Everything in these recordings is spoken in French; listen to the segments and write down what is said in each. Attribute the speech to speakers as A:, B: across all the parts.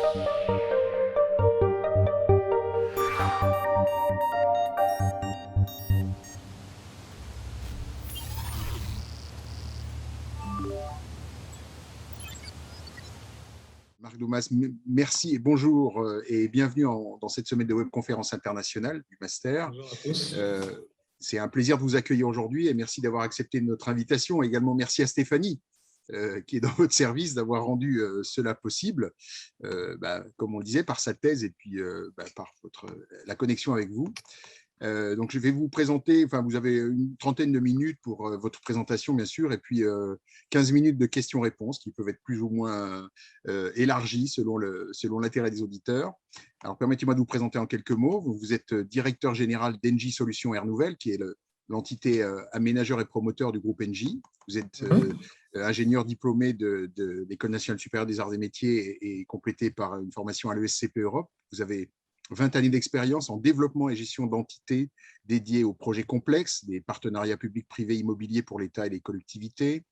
A: Marc Doumas, merci et bonjour et bienvenue dans cette semaine de webconférence internationale du Master.
B: Bonjour à tous.
A: C'est un plaisir de vous accueillir aujourd'hui et merci d'avoir accepté notre invitation. Également, merci à Stéphanie, qui est dans votre service, d'avoir rendu cela possible, comme on le disait, par sa thèse et puis par la connexion avec vous. Donc, je vais vous présenter, vous avez une trentaine de minutes pour votre présentation, bien sûr, et puis 15 minutes de questions-réponses qui peuvent être plus ou moins élargies selon l'intérêt des auditeurs. Alors, permettez-moi de vous présenter en quelques mots. Vous êtes directeur général d'Engie Solutions Air Nouvelle, qui est l'entité aménageur et promoteur du groupe Engie. Vous êtes ingénieur diplômé de l'École nationale supérieure des arts et métiers et complété par une formation à l'ESCP Europe. Vous avez 20 années d'expérience en développement et gestion d'entités dédiées aux projets complexes, des partenariats publics-privés immobiliers pour l'État et les collectivités,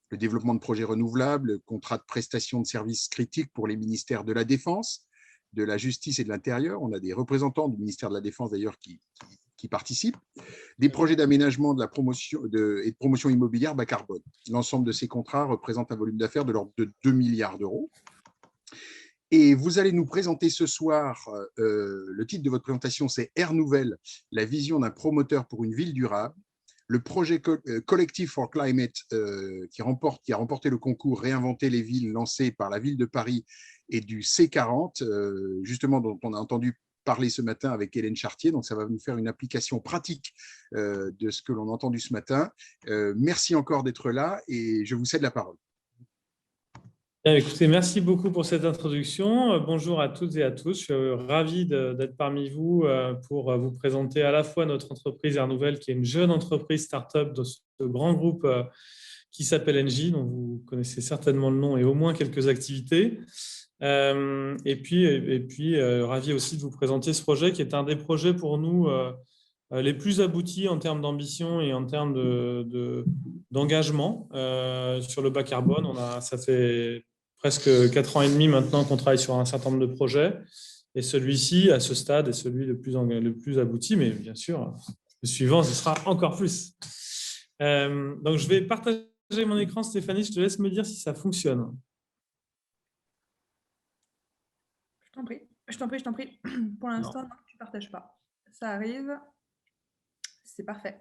A: le développement de projets renouvelables, contrats de prestation de services critiques pour les ministères de la Défense, de la Justice et de l'Intérieur. On a des représentants du ministère de la Défense d'ailleurs qui participent, des projets d'aménagement de la promotion et de promotion immobilière bas carbone. L'ensemble de ces contrats représente un volume d'affaires de l'ordre de 2 milliards d'euros. Et vous allez nous présenter ce soir, le titre de votre présentation, c'est Air Nouvelle, la vision d'un promoteur pour une ville durable. Le projet Collective for Climate qui a remporté le concours Réinventer les villes lancé par la ville de Paris et du C40, justement dont on a entendu parler ce matin avec Hélène Chartier. Donc, ça va nous faire une application pratique de ce que l'on a entendu ce matin. Merci encore d'être là et je vous cède la parole.
B: Bien, écoutez, merci beaucoup pour cette introduction. Bonjour à toutes et à tous. Je suis ravi d'être parmi vous pour vous présenter à la fois notre entreprise Air Nouvelle, qui est une jeune entreprise start-up de ce grand groupe qui s'appelle Engie, dont vous connaissez certainement le nom et au moins quelques activités. Et puis ravi aussi de vous présenter ce projet qui est un des projets pour nous les plus aboutis en termes d'ambition et en termes d'engagement sur le bas carbone. Ça fait presque 4 ans et demi maintenant qu'on travaille sur un certain nombre de projets. Et celui-ci, à ce stade, est celui le plus abouti. Mais bien sûr, le suivant, ce sera encore plus. Donc, je vais partager mon écran. Stéphanie, je te laisse me dire si ça fonctionne.
C: Je t'en prie. Pour l'instant, tu ne partages pas. Ça arrive. C'est parfait.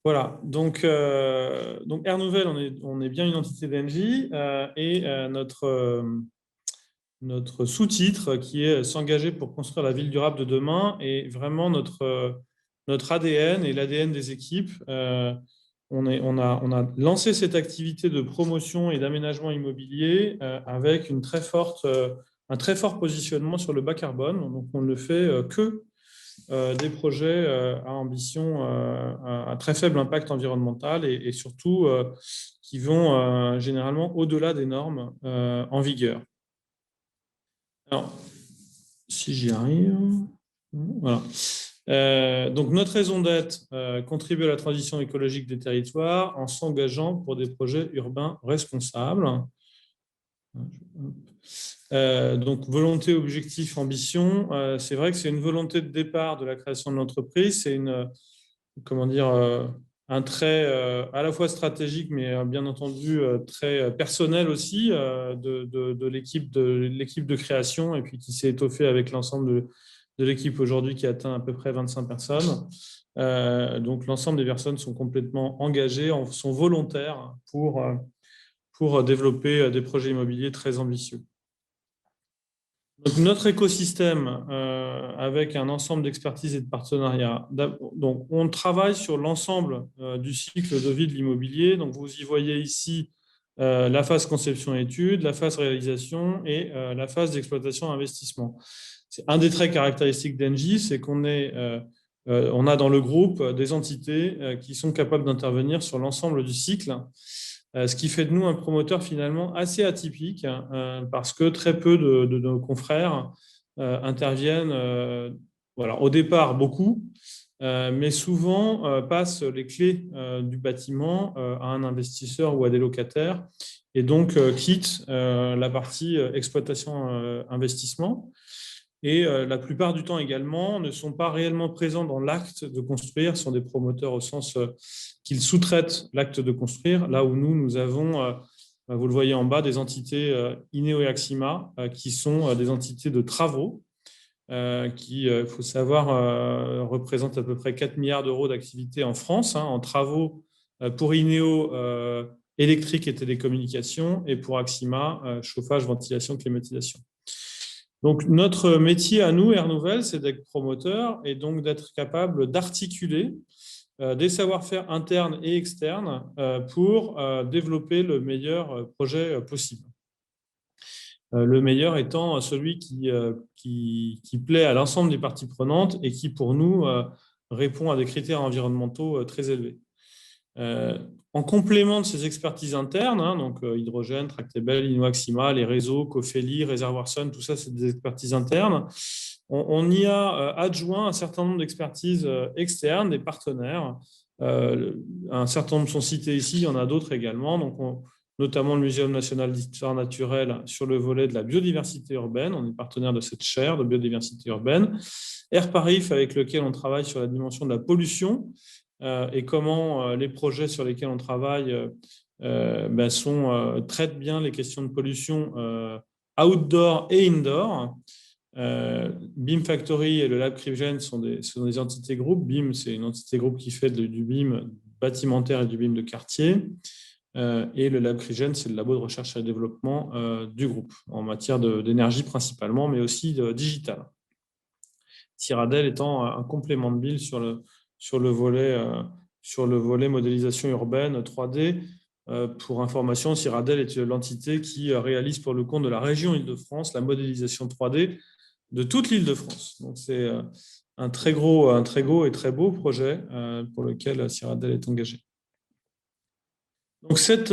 B: Voilà, donc Air Nouvelle, on est bien une entité d'Engie et notre sous-titre qui est s'engager pour construire la ville durable de demain est vraiment notre ADN et l'ADN des équipes. On a lancé cette activité de promotion et d'aménagement immobilier avec un très fort positionnement sur le bas carbone. Donc, on ne fait que des projets à ambition, à très faible impact environnemental et surtout qui vont généralement au-delà des normes en vigueur. Alors, si j'y arrive, voilà. Donc, notre raison d'être, contribuer à la transition écologique des territoires en s'engageant pour des projets urbains responsables. Donc, volonté, objectif, ambition. C'est vrai que c'est une volonté de départ de la création de l'entreprise. C'est un trait à la fois stratégique, mais bien entendu très personnel aussi de l'équipe de création et puis qui s'est étoffée avec l'ensemble de l'équipe aujourd'hui qui atteint à peu près 25 personnes. Donc, l'ensemble des personnes sont complètement engagées, sont volontaires pour développer des projets immobiliers très ambitieux. Donc, notre écosystème avec un ensemble d'expertise et de partenariats. Donc, on travaille sur l'ensemble du cycle de vie de l'immobilier. Donc, vous y voyez ici la phase conception-étude, la phase réalisation et la phase d'exploitation-investissement. C'est un des traits caractéristiques d'Engie, c'est qu'on a dans le groupe des entités qui sont capables d'intervenir sur l'ensemble du cycle. Ce qui fait de nous un promoteur finalement assez atypique parce que très peu de nos confrères interviennent, au départ beaucoup, mais souvent passent les clés du bâtiment à un investisseur ou à des locataires et donc quittent la partie exploitation-investissement. Et la plupart du temps également ne sont pas réellement présents dans l'acte de construire, sont des promoteurs au sens qu'ils sous-traitent l'acte de construire, là où nous avons, vous le voyez en bas, des entités INEO et Axima qui sont des entités de travaux qui, il faut savoir, représentent à peu près 4 milliards d'euros d'activité en France, en travaux pour INEO, électrique et télécommunications, et pour Axima, chauffage, ventilation, climatisation. Donc, notre métier à nous, Air Nouvelle, c'est d'être promoteur et donc d'être capable d'articuler des savoir-faire internes et externes pour développer le meilleur projet possible. Le meilleur étant celui qui plaît à l'ensemble des parties prenantes et qui, pour nous, répond à des critères environnementaux très élevés. En complément de ces expertises internes, donc hydrogène, Tractebel, Inoaxima, les réseaux, Cofeli, Réservoir Sun, tout ça, c'est des expertises internes. On y a adjoint un certain nombre d'expertises externes, des partenaires. Un certain nombre sont cités ici, il y en a d'autres également. Donc, notamment le Muséum national d'histoire naturelle sur le volet de la biodiversité urbaine. On est partenaire de cette chaire de biodiversité urbaine. Airparif, avec lequel on travaille sur la dimension de la pollution et comment les projets sur lesquels on travaille traitent bien les questions de pollution outdoor et indoor. BIM Factory et le Lab Crypgen sont des entités groupes. BIM, c'est une entité groupe qui fait du BIM bâtimentaire et du BIM de quartier. Et le Lab Crypgen, c'est le labo de recherche et développement du groupe, en matière d'énergie principalement, mais aussi de digital. Cyrradel étant un complément de BIM sur le volet modélisation urbaine 3D. Pour information, Cyrradel est l'entité qui réalise pour le compte de la région Île-de-France la modélisation 3D de toute l'Île-de-France. Donc, c'est un très gros et très beau projet pour lequel Cyrradel est engagé. Donc, ces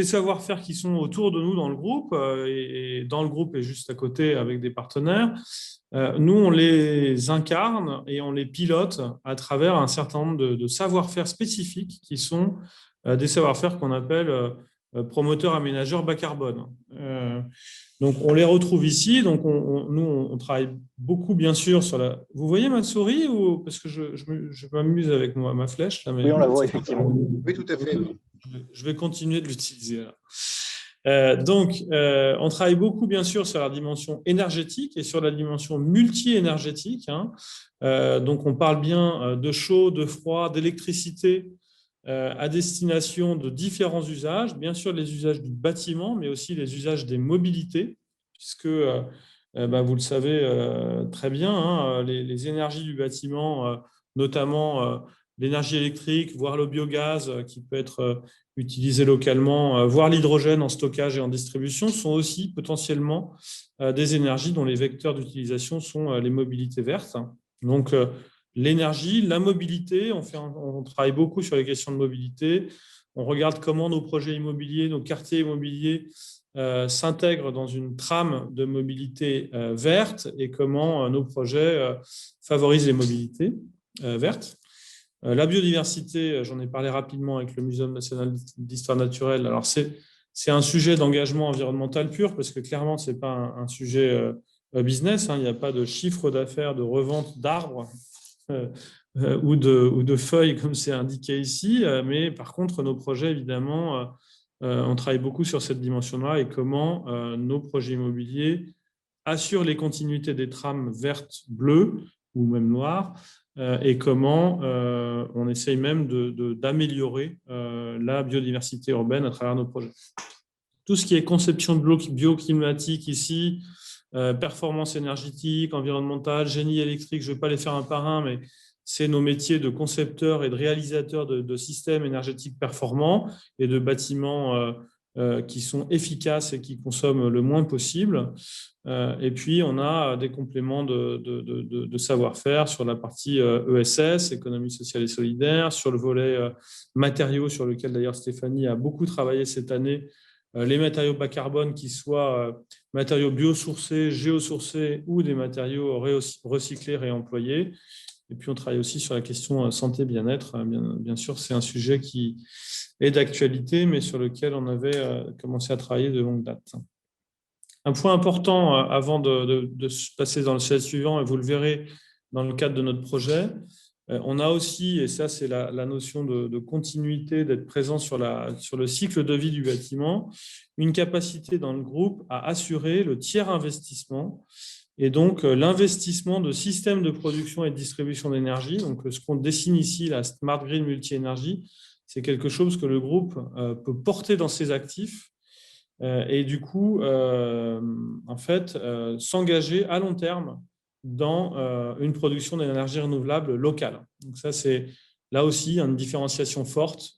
B: savoir-faire qui sont autour de nous dans le groupe, et dans le groupe et juste à côté avec des partenaires, nous, on les incarne et on les pilote à travers un certain nombre de savoir-faire spécifiques qui sont des savoir-faire qu'on appelle promoteurs aménageurs bas carbone. Donc, on les retrouve ici. Donc, nous, on travaille beaucoup, bien sûr, sur la… Vous voyez ma souris ou… Parce que je m'amuse avec ma flèche. Là, mais…
D: Oui, on la voit, effectivement.
A: Oui, tout à fait.
B: Je vais continuer de l'utiliser. On travaille beaucoup, bien sûr, sur la dimension énergétique et sur la dimension multi-énergétique. Donc, on parle bien de chaud, de froid, d'électricité, à destination de différents usages, bien sûr les usages du bâtiment, mais aussi les usages des mobilités, puisque vous le savez très bien, les énergies du bâtiment, notamment l'énergie électrique, voire le biogaz qui peut être utilisé localement, voire l'hydrogène en stockage et en distribution, sont aussi potentiellement des énergies dont les vecteurs d'utilisation sont les mobilités vertes. Donc, l'énergie, la mobilité, on travaille beaucoup sur les questions de mobilité. On regarde comment nos projets immobiliers, nos quartiers immobiliers s'intègrent dans une trame de mobilité verte et comment nos projets favorisent les mobilités vertes. La biodiversité, j'en ai parlé rapidement avec le Muséum national d'histoire naturelle. Alors, c'est un sujet d'engagement environnemental pur parce que clairement, ce n'est pas un sujet business. Il n'y a pas de chiffre d'affaires de revente d'arbres ou de feuilles comme c'est indiqué ici, mais par contre nos projets évidemment on travaille beaucoup sur cette dimension-là et comment nos projets immobiliers assurent les continuités des trames vertes, bleues ou même noires et comment on essaye même d'améliorer la biodiversité urbaine à travers nos projets. Tout ce qui est conception de bioclimatique ici, performance énergétique, environnementale, génie électrique, je ne vais pas les faire un par un, mais c'est nos métiers de concepteurs et de réalisateurs de systèmes énergétiques performants et de bâtiments qui sont efficaces et qui consomment le moins possible. Et puis, on a des compléments de savoir-faire sur la partie ESS, économie sociale et solidaire, sur le volet matériaux, sur lequel d'ailleurs Stéphanie a beaucoup travaillé cette année les matériaux bas carbone, qui soient matériaux biosourcés, géosourcés ou des matériaux recyclés, réemployés. Et puis, on travaille aussi sur la question santé-bien-être. Bien sûr, c'est un sujet qui est d'actualité, mais sur lequel on avait commencé à travailler de longue date. Un point important avant de passer dans le slide suivant, et vous le verrez dans le cadre de notre projet, on a aussi, et ça c'est la notion de continuité, d'être présent sur le cycle de vie du bâtiment, une capacité dans le groupe à assurer le tiers investissement et donc l'investissement de systèmes de production et de distribution d'énergie. Donc ce qu'on dessine ici, la Smart Grid Multi-Énergie, c'est quelque chose que le groupe peut porter dans ses actifs et du coup, en fait, s'engager à long terme dans une production d'énergie renouvelable locale. Donc ça, c'est là aussi une différenciation forte,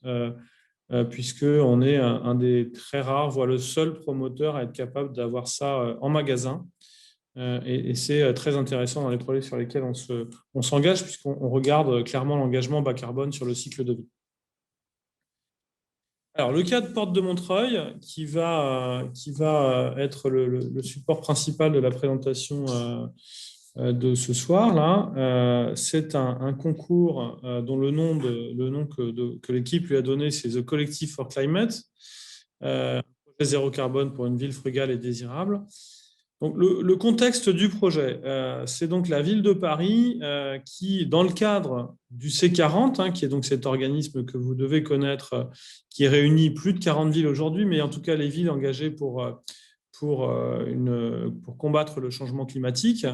B: puisqu'on est un des très rares, voire le seul promoteur à être capable d'avoir ça en magasin. Et c'est très intéressant dans les projets sur lesquels on s'engage, puisqu'on regarde clairement l'engagement bas carbone sur le cycle de vie. Alors, le cas de Porte de Montreuil, qui va être le support principal de la présentation de ce soir-là, c'est un concours dont le nom que l'équipe lui a donné, c'est The Collective for Climate, un projet zéro carbone pour une ville frugale et désirable. Donc, le contexte du projet, c'est donc la ville de Paris qui, dans le cadre du C40, qui est donc cet organisme que vous devez connaître, qui réunit plus de 40 villes aujourd'hui, mais en tout cas les villes engagées pour combattre le changement climatique,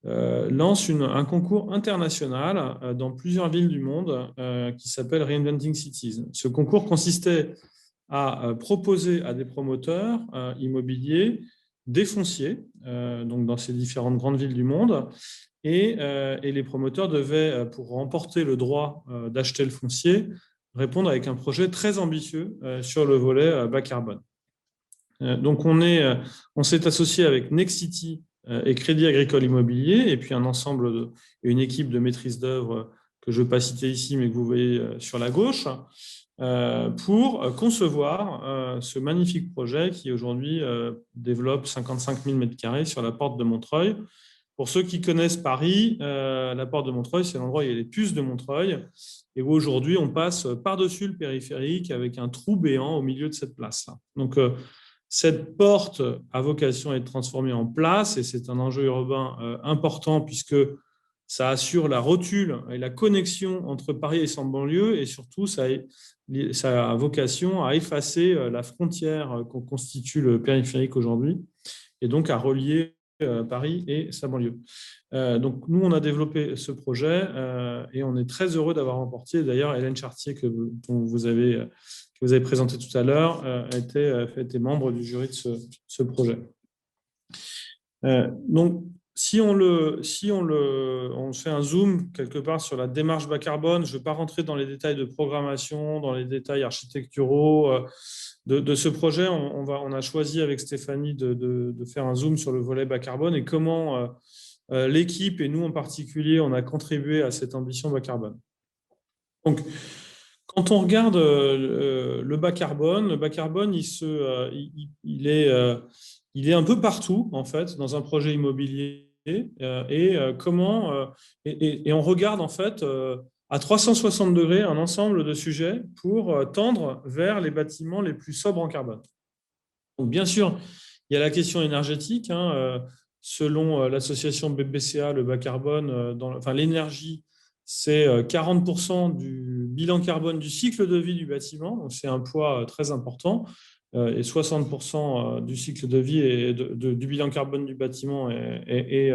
B: lance un concours international dans plusieurs villes du monde qui s'appelle Reinventing Cities. Ce concours consistait à proposer à des promoteurs immobiliers des fonciers, donc dans ces différentes grandes villes du monde, et les promoteurs devaient, pour remporter le droit d'acheter le foncier, répondre avec un projet très ambitieux sur le volet bas carbone. Donc on s'est associé avec Nexity et Crédit Agricole Immobilier, et puis une équipe de maîtrise d'œuvre que je ne vais pas citer ici, mais que vous voyez sur la gauche, pour concevoir ce magnifique projet qui aujourd'hui développe 55 000 m² sur la Porte de Montreuil. Pour ceux qui connaissent Paris, la Porte de Montreuil, c'est l'endroit où il y a les puces de Montreuil, et où aujourd'hui on passe par-dessus le périphérique avec un trou béant au milieu de cette place-là. Donc cette porte a vocation à être transformée en place, et c'est un enjeu urbain important puisque ça assure la rotule et la connexion entre Paris et son banlieue, et surtout, ça a vocation à effacer la frontière qu'on constitue le périphérique aujourd'hui, et donc à relier Paris et sa banlieue. Donc, nous, on a développé ce projet et on est très heureux d'avoir remporté. D'ailleurs, Hélène Chartier, que vous avez présenté tout à l'heure, était membre du jury de ce projet. Donc, si on fait un zoom quelque part sur la démarche bas carbone, je ne vais pas rentrer dans les détails de programmation, dans les détails architecturaux de ce projet. On a choisi avec Stéphanie de faire un zoom sur le volet bas carbone et comment l'équipe, et nous en particulier, on a contribué à cette ambition bas carbone. Donc, quand on regarde le bas carbone, il est un peu partout, en fait, dans un projet immobilier. Et on regarde, en fait, à 360 degrés un ensemble de sujets pour tendre vers les bâtiments les plus sobres en carbone. Donc, bien sûr, il y a la question énergétique. Selon l'association BBCA, le bas carbone, l'énergie, c'est 40% du bilan carbone du cycle de vie du bâtiment. Donc, c'est un poids très important. Et 60% du cycle de vie et du bilan carbone du bâtiment est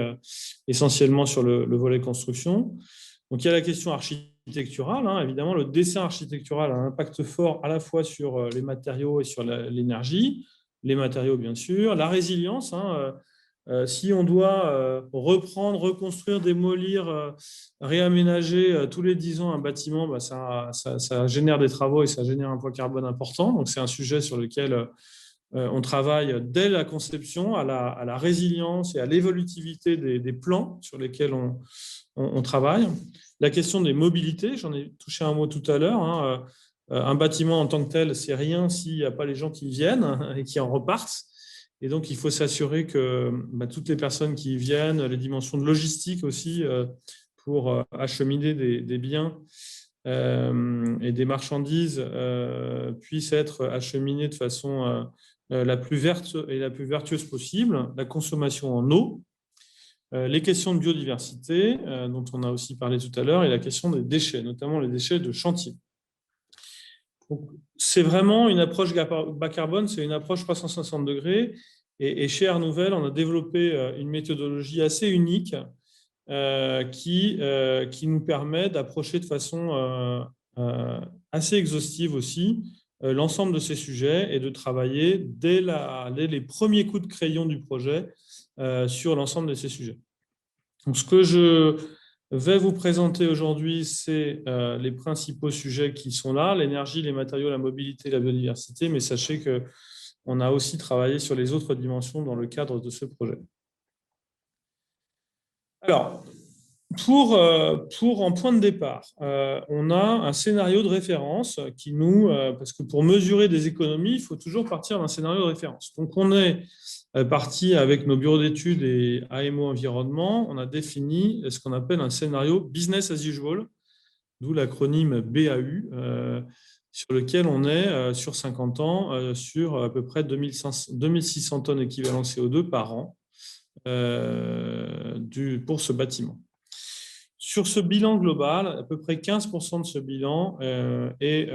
B: essentiellement sur le volet construction. Donc, il y a la question architecturale. Évidemment, le dessin architectural a un impact fort à la fois sur les matériaux et sur l'énergie. Les matériaux, bien sûr. La résilience. Si on doit reprendre, reconstruire, démolir, réaménager tous les 10 ans un bâtiment, ça génère des travaux et ça génère un poids carbone important. Donc, c'est un sujet sur lequel on travaille dès la conception à la résilience et à l'évolutivité des plans sur lesquels on travaille. La question des mobilités, j'en ai touché un mot tout à l'heure. Un bâtiment en tant que tel, c'est rien s'il n'y a pas les gens qui viennent et qui en repartent. Et donc, il faut s'assurer que toutes les personnes qui y viennent, les dimensions de logistique aussi, pour acheminer des biens et des marchandises puissent être acheminées de façon la plus verte et la plus vertueuse possible. La consommation en eau, les questions de biodiversité, dont on a aussi parlé tout à l'heure, et la question des déchets, notamment les déchets de chantier. C'est vraiment une approche bas carbone, c'est une approche 360 degrés. Et chez Art Nouvel, on a développé une méthodologie assez unique qui nous permet d'approcher de façon assez exhaustive aussi l'ensemble de ces sujets et de travailler dès les premiers coups de crayon du projet sur l'ensemble de ces sujets. Donc, ce que je vais vous présenter aujourd'hui, c'est les principaux sujets qui sont là, l'énergie, les matériaux, la mobilité, la biodiversité, mais sachez qu'on a aussi travaillé sur les autres dimensions dans le cadre de ce projet. Alors, en point de départ, on a un scénario de référence qui parce que pour mesurer des économies, il faut toujours partir d'un scénario de référence. Donc, on est parti avec nos bureaux d'études et AMO Environnement, on a défini ce qu'on appelle un scénario business as usual, d'où l'acronyme BAU, sur lequel on est sur 50 ans, sur à peu près 2600 tonnes équivalent CO2 par an pour ce bâtiment. Sur ce bilan global, à peu près 15% de ce bilan est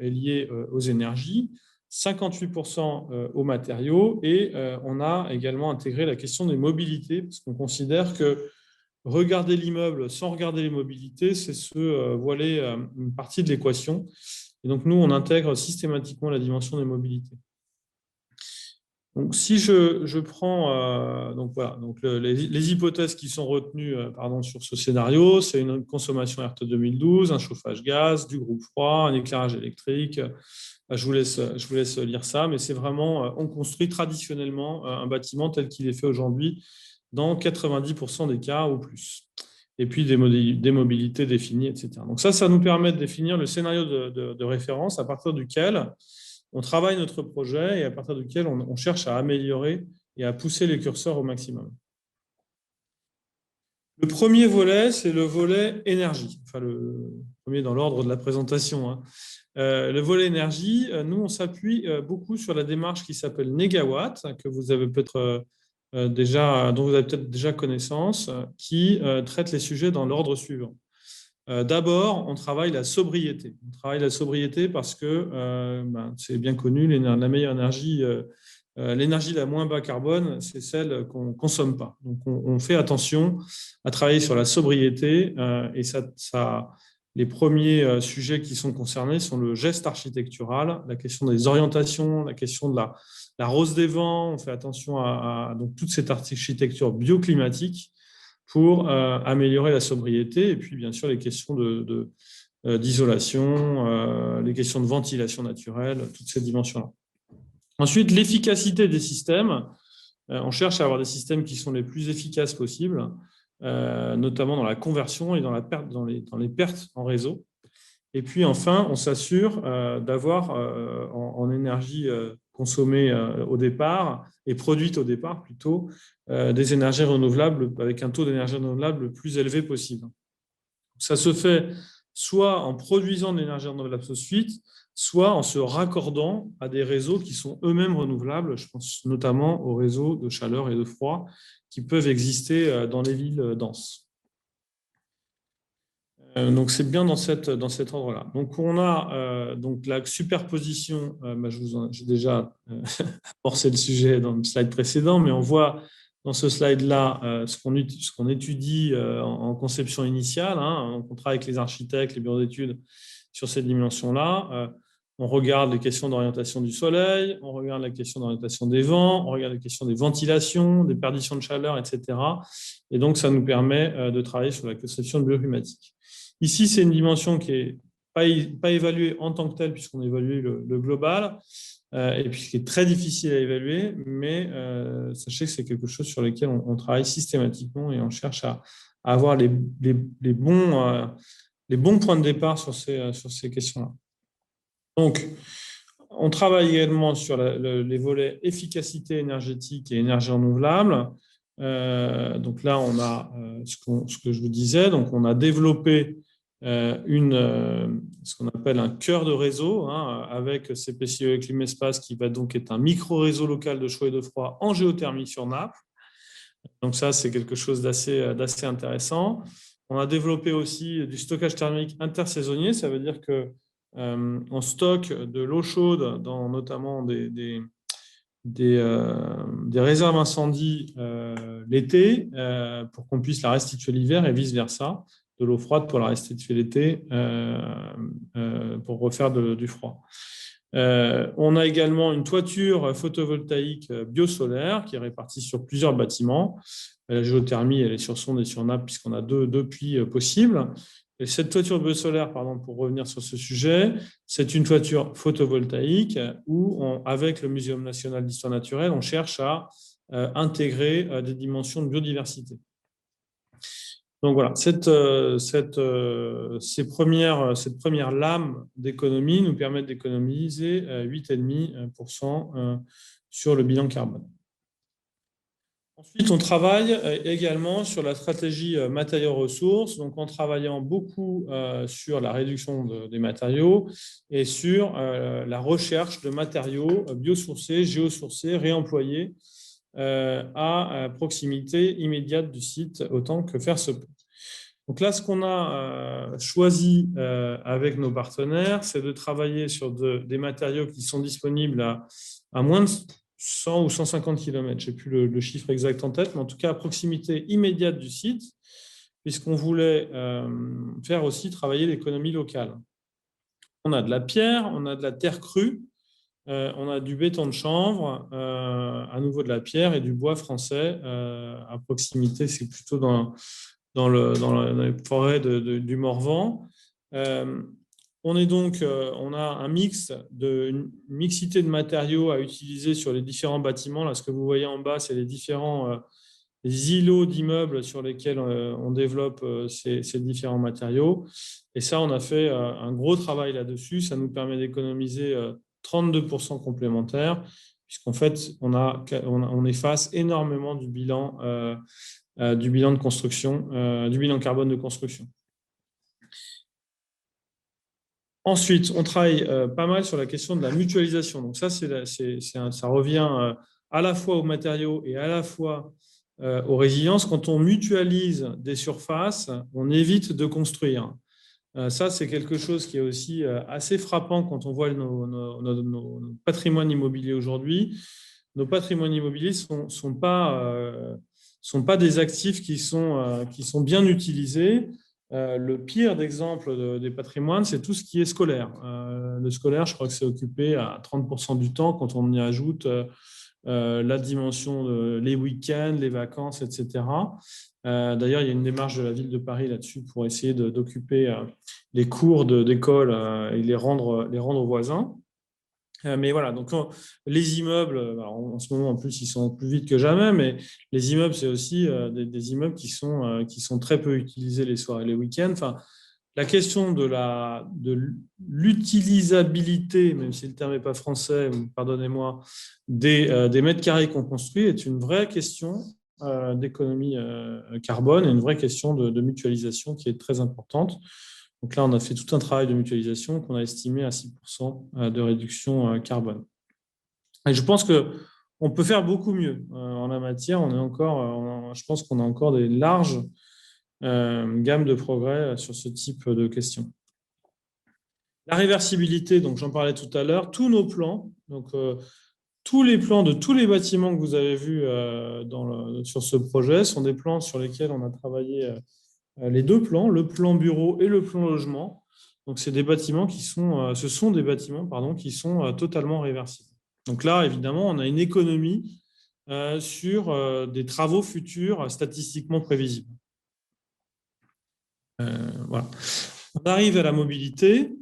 B: lié aux énergies, 58% aux matériaux, et on a également intégré la question des mobilités, parce qu'on considère que regarder l'immeuble sans regarder les mobilités, c'est se voiler une partie de l'équation. Et donc, nous, on intègre systématiquement la dimension des mobilités. Donc, si je prends les hypothèses qui sont retenues sur ce scénario, c'est une consommation RT 2012, un chauffage gaz, du groupe froid, un éclairage électrique. Je vous laisse lire ça, mais c'est vraiment, on construit traditionnellement un bâtiment tel qu'il est fait aujourd'hui dans 90% des cas ou plus. Et puis des mobilités définies, etc. Donc ça nous permet de définir le scénario de référence à partir duquel on travaille notre projet et à partir duquel on cherche à améliorer et à pousser les curseurs au maximum. Le premier volet, c'est le volet énergie, enfin le premier dans l'ordre de la présentation. Le volet énergie, nous, on s'appuie beaucoup sur la démarche qui s'appelle Négawatt, que vous avez peut-être dont vous avez peut-être déjà connaissance, qui traite les sujets dans l'ordre suivant. D'abord, on travaille la sobriété. On travaille la sobriété parce que c'est bien connu, la meilleure énergie, l'énergie la moins bas carbone, c'est celle qu'on ne consomme pas. Donc, on fait attention à travailler sur la sobriété et les premiers sujets qui sont concernés sont le geste architectural, la question des orientations, la question de la rose des vents. On fait attention à donc, toute cette architecture bioclimatique pour améliorer la sobriété, et puis bien sûr les questions d'isolation, les questions de ventilation naturelle, toutes ces dimensions-là. Ensuite, l'efficacité des systèmes. On cherche à avoir des systèmes qui sont les plus efficaces possibles, notamment dans la conversion et dans les pertes en réseau. Et puis enfin, on s'assure d'avoir en énergie consommée au départ et produite au départ plutôt des énergies renouvelables avec un taux d'énergie renouvelable le plus élevé possible. Ça se fait soit en produisant de l'énergie renouvelable tout de suite, soit en se raccordant à des réseaux qui sont eux-mêmes renouvelables. Je pense notamment aux réseaux de chaleur et de froid qui peuvent exister dans les villes denses. Donc, c'est bien dans cet ordre-là. Donc, on a donc la superposition. J'ai déjà amorcé le sujet dans le slide précédent, mais on voit dans ce slide-là ce qu'on étudie en conception initiale. Donc, on travaille avec les architectes, les bureaux d'études sur cette dimension-là. On regarde les questions d'orientation du soleil, on regarde la question d'orientation des vents, on regarde les questions des ventilations, des perditions de chaleur, etc. Et donc, ça nous permet de travailler sur la conception bioclimatique. Ici, c'est une dimension qui n'est pas évaluée en tant que telle, puisqu'on évalue le global, et puis qui est très difficile à évaluer, mais sachez que c'est quelque chose sur lequel on travaille systématiquement et on cherche à avoir les bons points de départ sur ces questions-là. Donc, on travaille également sur les volets efficacité énergétique et énergie renouvelable. Donc là, on a ce que je vous disais. Donc, on a développé ce qu'on appelle un cœur de réseau avec CPCE Climespace qui va donc être un micro-réseau local de chaud et de froid en géothermie sur nappe. Donc ça, c'est quelque chose d'assez intéressant. On a développé aussi du stockage thermique intersaisonnier. Ça veut dire qu'on stocke de l'eau chaude dans notamment des réserves incendies l'été pour qu'on puisse la restituer l'hiver et vice-versa, de l'eau froide pour la restituer l'été pour refaire du froid. On a également une toiture photovoltaïque biosolaire qui est répartie sur plusieurs bâtiments. La géothermie, elle est sur sonde et sur nappe puisqu'on a deux puits possibles. Et cette toiture biosolaire, pour revenir sur ce sujet, c'est une toiture photovoltaïque où, avec le Muséum national d'histoire naturelle, on cherche à intégrer des dimensions de biodiversité. Donc voilà, cette première lame d'économie nous permet d'économiser 8,5% sur le bilan carbone. Ensuite, on travaille également sur la stratégie matériaux-ressources, donc en travaillant beaucoup sur la réduction des matériaux et sur la recherche de matériaux biosourcés, géosourcés, réemployés à proximité immédiate du site autant que faire se peut. Donc là, ce qu'on a choisi avec nos partenaires, c'est de travailler sur des matériaux qui sont disponibles à moins de 100 ou 150 km, je n'ai plus le chiffre exact en tête, mais en tout cas à proximité immédiate du site, puisqu'on voulait faire aussi travailler l'économie locale. On a de la pierre, on a de la terre crue, on a du béton de chanvre, à nouveau de la pierre et du bois français à proximité, c'est plutôt dans les forêts du Morvan. On a un une mixité de matériaux à utiliser sur les différents bâtiments. Là, ce que vous voyez en bas, c'est les différents les îlots d'immeubles sur lesquels on développe ces différents matériaux. Et ça, on a fait un gros travail là-dessus. Ça nous permet d'économiser 32% complémentaires, puisqu'en fait, on efface énormément du bilan de construction, du bilan carbone de construction. Ensuite, on travaille pas mal sur la question de la mutualisation. Donc ça revient à la fois aux matériaux et à la fois aux résiliences. Quand on mutualise des surfaces, on évite de construire. Ça, c'est quelque chose qui est aussi assez frappant quand on voit nos patrimoines immobiliers aujourd'hui. Nos patrimoines immobiliers ne sont pas des actifs qui sont bien utilisés. Le pire d'exemple des patrimoines, c'est tout ce qui est scolaire. Le scolaire, je crois que c'est occupé à 30% du temps quand on y ajoute la dimension les week-ends, les vacances, etc. D'ailleurs, il y a une démarche de la ville de Paris là-dessus pour essayer d'occuper les cours d'école et les rendre aux voisins. Mais voilà, donc les immeubles, en ce moment en plus ils sont plus vite que jamais, mais les immeubles c'est aussi des immeubles qui sont très peu utilisés les soirs et les week-ends. Enfin, la question de l'utilisabilité, même si le terme n'est pas français, pardonnez-moi, des mètres carrés qu'on construit est une vraie question d'économie carbone et une vraie question de mutualisation qui est très importante. Donc là, on a fait tout un travail de mutualisation qu'on a estimé à 6% de réduction carbone. Et je pense qu'on peut faire beaucoup mieux en la matière. Je pense qu'on a encore des larges gammes de progrès sur ce type de questions. La réversibilité, donc j'en parlais tout à l'heure, tous nos plans, donc tous les plans de tous les bâtiments que vous avez vus sur ce projet sont des plans sur lesquels on a travaillé les deux plans, le plan bureau et le plan logement. Donc, ce sont des bâtiments qui sont totalement réversibles. Donc là, évidemment, on a une économie sur des travaux futurs statistiquement prévisibles. Voilà. On arrive à la mobilité.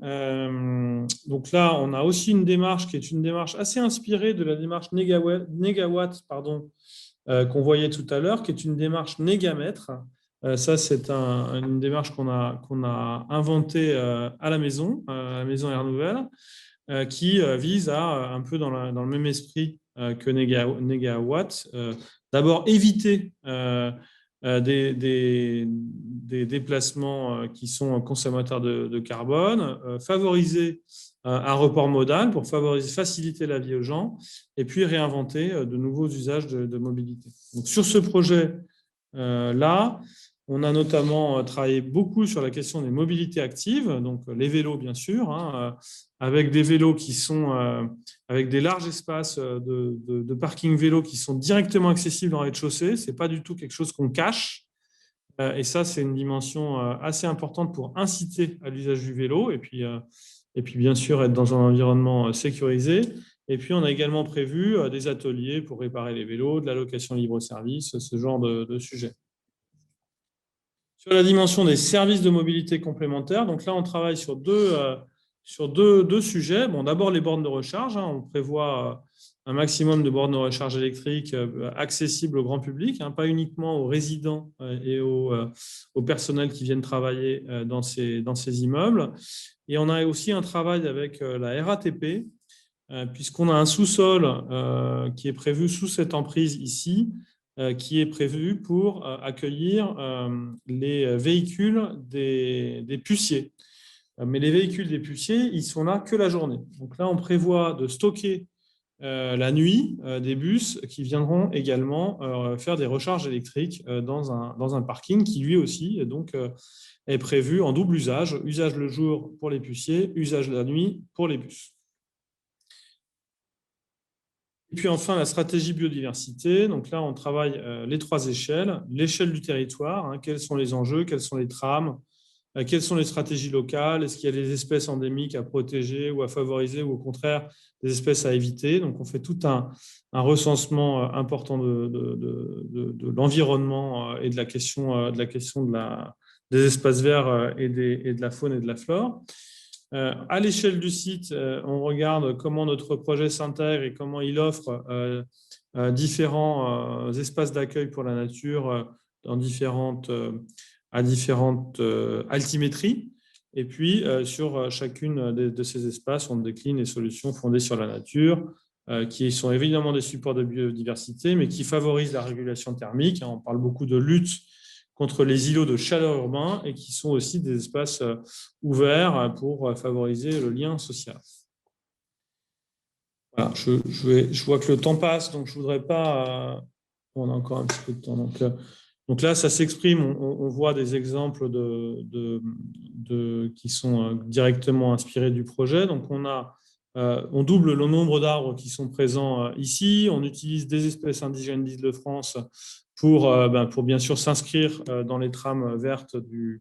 B: Donc là, on a aussi une démarche qui est une démarche assez inspirée de la démarche négawatt qu'on voyait tout à l'heure, qui est une démarche négamètre. Ça, c'est une démarche qu'on a inventée à la maison Air Nouvelle. qui vise à, un peu dans le même esprit que Negawatt, d'abord éviter des déplacements qui sont consommateurs de carbone, favoriser un report modal pour faciliter la vie aux gens, et puis réinventer de nouveaux usages de mobilité. Donc, sur ce projet-là, on a notamment travaillé beaucoup sur la question des mobilités actives, donc les vélos bien sûr, avec des vélos qui sont avec des larges espaces de parking vélo qui sont directement accessibles en rez-de-chaussée. Ce n'est pas du tout quelque chose qu'on cache. Et ça, c'est une dimension assez importante pour inciter à l'usage du vélo et puis bien sûr être dans un environnement sécurisé. Et puis, on a également prévu des ateliers pour réparer les vélos, de la location libre-service, ce genre de sujet. Sur la dimension des services de mobilité complémentaires, donc là, on travaille sur deux sujets. Bon, d'abord, les bornes de recharge. On prévoit un maximum de bornes de recharge électriques accessibles au grand public, pas uniquement aux résidents et au personnel qui viennent travailler dans ces immeubles. Et on a aussi un travail avec la RATP, puisqu'on a un sous-sol qui est prévu sous cette emprise ici, qui est prévu pour accueillir les véhicules des puciers. Mais les véhicules des puciers, ils sont là que la journée. Donc là, on prévoit de stocker la nuit des bus qui viendront également faire des recharges électriques dans un parking qui, lui aussi, est prévu en double usage. Usage le jour pour les puciers, usage la nuit pour les bus. Et puis enfin, la stratégie biodiversité. Donc là, on travaille les trois échelles. L'échelle du territoire, quels sont les enjeux, quelles sont les trames, quelles sont les stratégies locales, est-ce qu'il y a des espèces endémiques à protéger ou à favoriser, ou au contraire, des espèces à éviter. Donc on fait tout un recensement important de l'environnement et de la question des espaces verts et de la faune et de la flore. À l'échelle du site, on regarde comment notre projet s'intègre et comment il offre différents espaces d'accueil pour la nature à différentes altimétries. Et puis, sur chacune de ces espaces, on décline les solutions fondées sur la nature, qui sont évidemment des supports de biodiversité, mais qui favorisent la régulation thermique. On parle beaucoup de lutte contre les îlots de chaleur urbains et qui sont aussi des espaces ouverts pour favoriser le lien social. Voilà, je vois que le temps passe, donc je ne voudrais pas... on a encore un petit peu de temps. Donc là, ça s'exprime, on voit des exemples qui sont directement inspirés du projet. Donc on double le nombre d'arbres qui sont présents ici. On utilise des espèces indigènes d'Île-de-France pour bien sûr s'inscrire dans les trames vertes de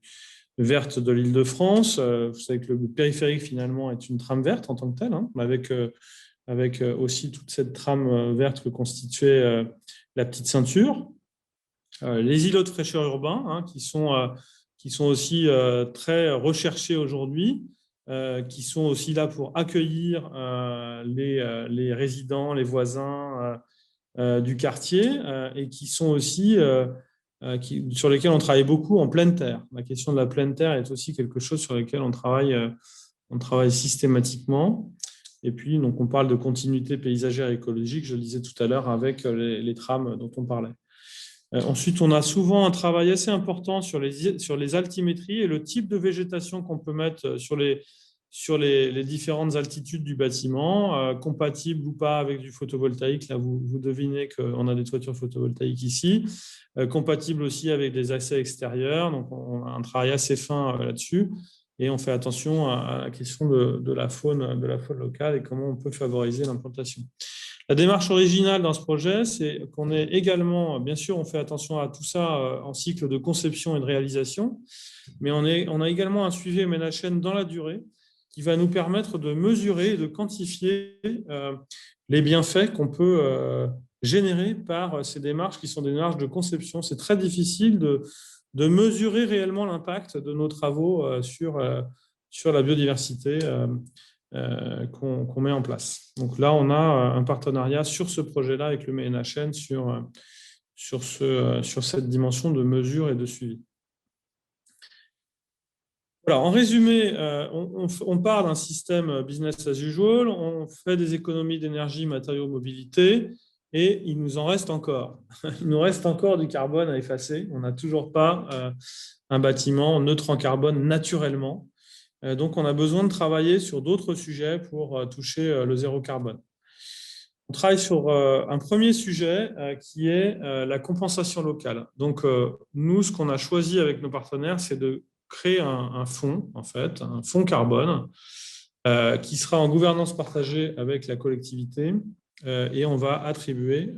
B: l'Île-de-France. Vous savez que le périphérique, finalement, est une trame verte en tant que telle, avec aussi toute cette trame verte que constituait la petite ceinture. Les îlots de fraîcheur urbains, qui sont aussi très recherchés aujourd'hui, qui sont aussi là pour accueillir les résidents, les voisins du quartier, et qui sont aussi sur lesquels on travaille beaucoup en pleine terre. La question de la pleine terre est aussi quelque chose sur lequel on travaille systématiquement. Et puis, donc, on parle de continuité paysagère et écologique, je le disais tout à l'heure, avec les trames dont on parlait. Ensuite, on a souvent un travail assez important sur les altimétries et le type de végétation qu'on peut mettre sur les différentes altitudes du bâtiment, compatible ou pas avec du photovoltaïque. Là, vous devinez qu'on a des toitures photovoltaïques ici, compatible aussi avec des accès extérieurs. Donc, on a un travail assez fin là-dessus. Et on fait attention à la question de la faune locale et comment on peut favoriser l'implantation. La démarche originale dans ce projet, c'est qu'on est également, bien sûr, on fait attention à tout ça en cycle de conception et de réalisation, mais on a également un suivi MNHN dans la durée qui va nous permettre de mesurer et de quantifier les bienfaits qu'on peut générer par ces démarches qui sont des démarches de conception. C'est très difficile de mesurer réellement l'impact de nos travaux sur la biodiversité qu'on met en place. Donc là, on a un partenariat sur ce projet-là avec le MNHN sur cette dimension de mesure et de suivi. Voilà, en résumé, on part d'un système business as usual, on fait des économies d'énergie, matériaux, mobilité, et il nous en reste encore. Il nous reste encore du carbone à effacer. On n'a toujours pas un bâtiment neutre en carbone naturellement. Donc, on a besoin de travailler sur d'autres sujets pour toucher le zéro carbone. On travaille sur un premier sujet qui est la compensation locale. Donc, nous, ce qu'on a choisi avec nos partenaires, c'est de créer un fonds, en fait, un fonds carbone qui sera en gouvernance partagée avec la collectivité et on va attribuer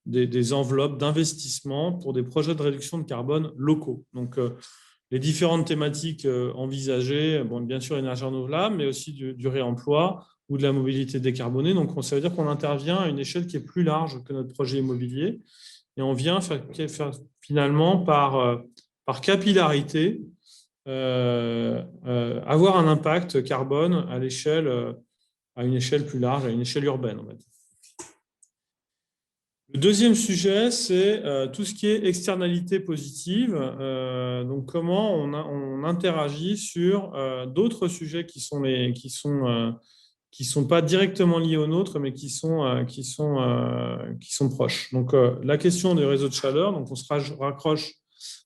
B: des enveloppes d'investissement pour des projets de réduction de carbone locaux. Donc, les différentes thématiques envisagées, bon, bien sûr, énergie renouvelable, mais aussi du réemploi ou de la mobilité décarbonée. Donc, ça veut dire qu'on intervient à une échelle qui est plus large que notre projet immobilier. Et on vient faire finalement, par capillarité, avoir un impact carbone à une échelle plus large, à une échelle urbaine, on va dire. Le deuxième sujet, c'est tout ce qui est externalité positive. Donc, comment on interagit sur d'autres sujets qui sont pas directement liés aux nôtres, mais qui sont proches. Donc, la question des réseaux de chaleur, donc on se raccroche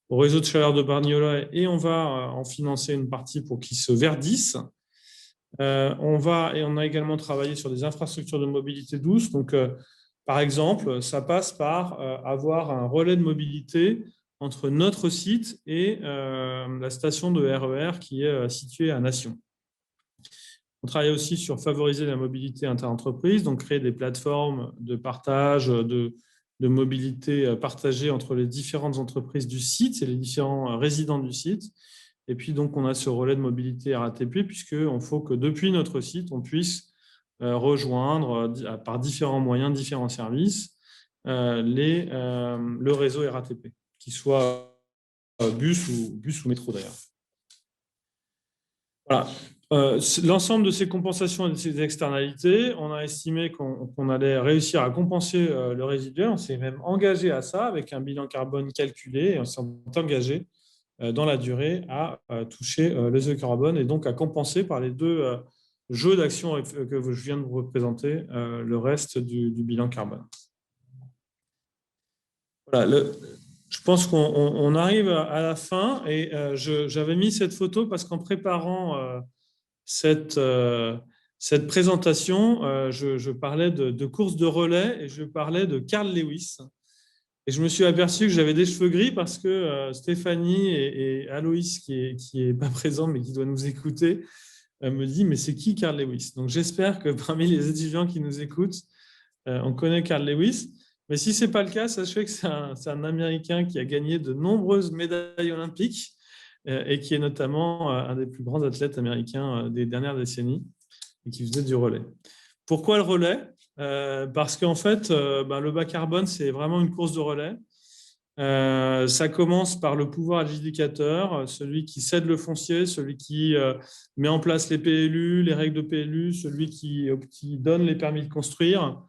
B: au réseau de chaleur de Bagnolet et on va en financer une partie pour qu'ils se verdissent. On a également travaillé sur des infrastructures de mobilité douce. Donc, par exemple, ça passe par avoir un relais de mobilité entre notre site et la station de RER qui est située à Nation. On travaille aussi sur favoriser la mobilité interentreprise, donc créer des plateformes de partage, de mobilité partagée entre les différentes entreprises du site et les différents résidents du site. Et puis, donc, on a ce relais de mobilité RATP, puisqu'il faut que depuis notre site, on puisse rejoindre par différents moyens, différents services, le réseau RATP, qu'il soit bus ou métro d'ailleurs. Voilà. L'ensemble de ces compensations et de ces externalités, on a estimé qu'on allait réussir à compenser le résiduel. On s'est même engagé à ça avec un bilan carbone calculé et on s'est engagé dans la durée à toucher le zéro carbone et donc à compenser par les deux jeux d'action que je viens de vous représenter le reste du bilan carbone. Voilà, je pense qu'on arrive à la fin et j'avais mis cette photo parce qu'en préparant cette présentation, je parlais de course de relais et je parlais de Carl Lewis. Et je me suis aperçu que j'avais des cheveux gris parce que Stéphanie et Aloïs, qui est pas présent mais qui doit nous écouter, me dit « mais c'est qui Carl Lewis ?» Donc j'espère que parmi les étudiants qui nous écoutent, on connaît Carl Lewis. Mais si ce n'est pas le cas, sachez que c'est un Américain qui a gagné de nombreuses médailles olympiques et qui est notamment un des plus grands athlètes américains des dernières décennies et qui faisait du relais. Pourquoi le relais ? Parce qu'en fait, le bas carbone, c'est vraiment une course de relais. Ça commence par le pouvoir adjudicateur, celui qui cède le foncier, celui qui met en place les PLU, les règles de PLU, celui qui donne les permis de construire.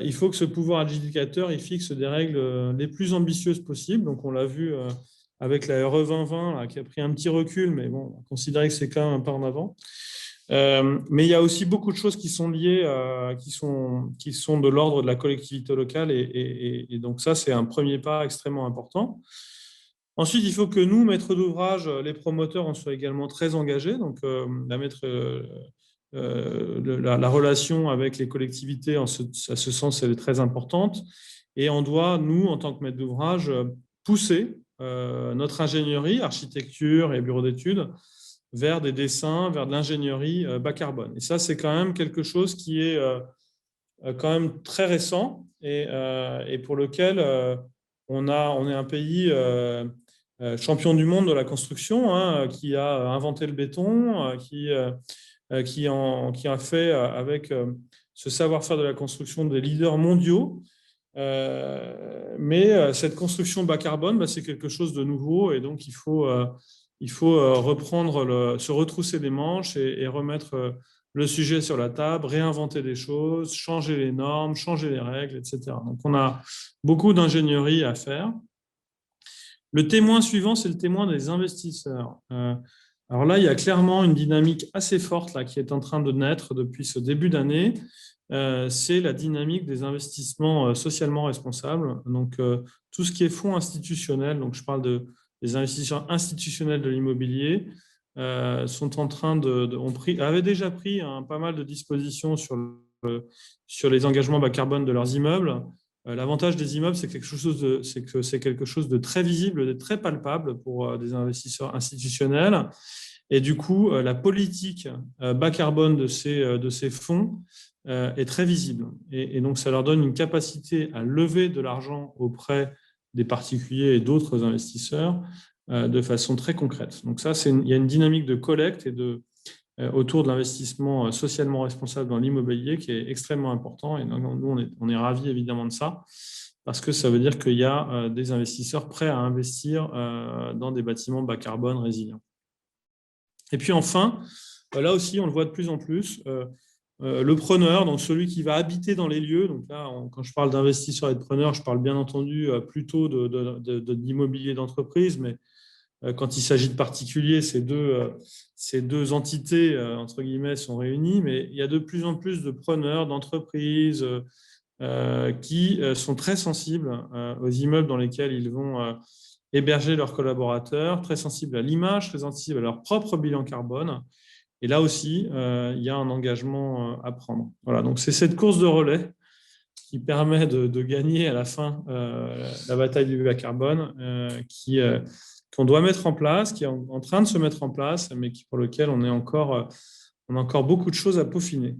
B: Il faut que ce pouvoir adjudicateur il fixe des règles les plus ambitieuses possibles. Donc, on l'a vu avec la RE 2020 là, qui a pris un petit recul, mais bon, on considérait que c'est quand même un pas en avant. Mais il y a aussi beaucoup de choses qui sont liées, qui sont de l'ordre de la collectivité locale. Et donc, ça, c'est un premier pas extrêmement important. Ensuite, il faut que nous, maîtres d'ouvrage, les promoteurs, on soit également très engagés. Donc, la relation avec les collectivités, à ce sens, elle est très importante. Et on doit, nous, en tant que maîtres d'ouvrage, pousser notre ingénierie, architecture et bureau d'études vers des dessins, vers de l'ingénierie bas carbone. Et ça, c'est quand même quelque chose qui est quand même très récent et pour lequel on est un pays champion du monde de la construction, hein, qui a inventé le béton, qui a fait avec ce savoir-faire de la construction des leaders mondiaux. Mais cette construction bas carbone, c'est quelque chose de nouveau et donc il faut reprendre, se retrousser les manches et remettre le sujet sur la table, réinventer des choses, changer les normes, changer les règles, etc. Donc, on a beaucoup d'ingénierie à faire. Le témoin suivant, c'est le témoin des investisseurs. Alors là, il y a clairement une dynamique assez forte là, qui est en train de naître depuis ce début d'année. C'est la dynamique des investissements socialement responsables. Donc, tout ce qui est fonds institutionnels, donc je parle des investisseurs institutionnels de l'immobilier, sont en train avaient déjà pris pas mal de dispositions sur les engagements bas carbone de leurs immeubles. L'avantage des immeubles, c'est que c'est quelque chose de très visible, de très palpable pour des investisseurs institutionnels. Et du coup, la politique bas carbone de ces fonds est très visible. Et donc, ça leur donne une capacité à lever de l'argent auprès des particuliers et d'autres investisseurs de façon très concrète. Donc ça, il y a une dynamique de collecte autour de l'investissement socialement responsable dans l'immobilier qui est extrêmement important. Et nous, on est ravis évidemment de ça, parce que ça veut dire qu'il y a des investisseurs prêts à investir dans des bâtiments bas carbone résilients. Et puis enfin, là aussi, on le voit de plus en plus, le preneur, donc celui qui va habiter dans les lieux. Donc là, quand je parle d'investisseur et de preneur, je parle bien entendu plutôt d'immobilier d'entreprise, mais quand il s'agit de particuliers, ces deux entités, entre guillemets, sont réunies, mais il y a de plus en plus de preneurs, d'entreprises qui sont très sensibles aux immeubles dans lesquels ils vont héberger leurs collaborateurs, très sensibles à l'image, très sensibles à leur propre bilan carbone. Et là aussi, il y a un engagement à prendre. Voilà, donc c'est cette course de relais qui permet de gagner à la fin la bataille du bas carbone qu'on doit mettre en place, qui est en train de se mettre en place, mais pour lequel on a encore beaucoup de choses à peaufiner.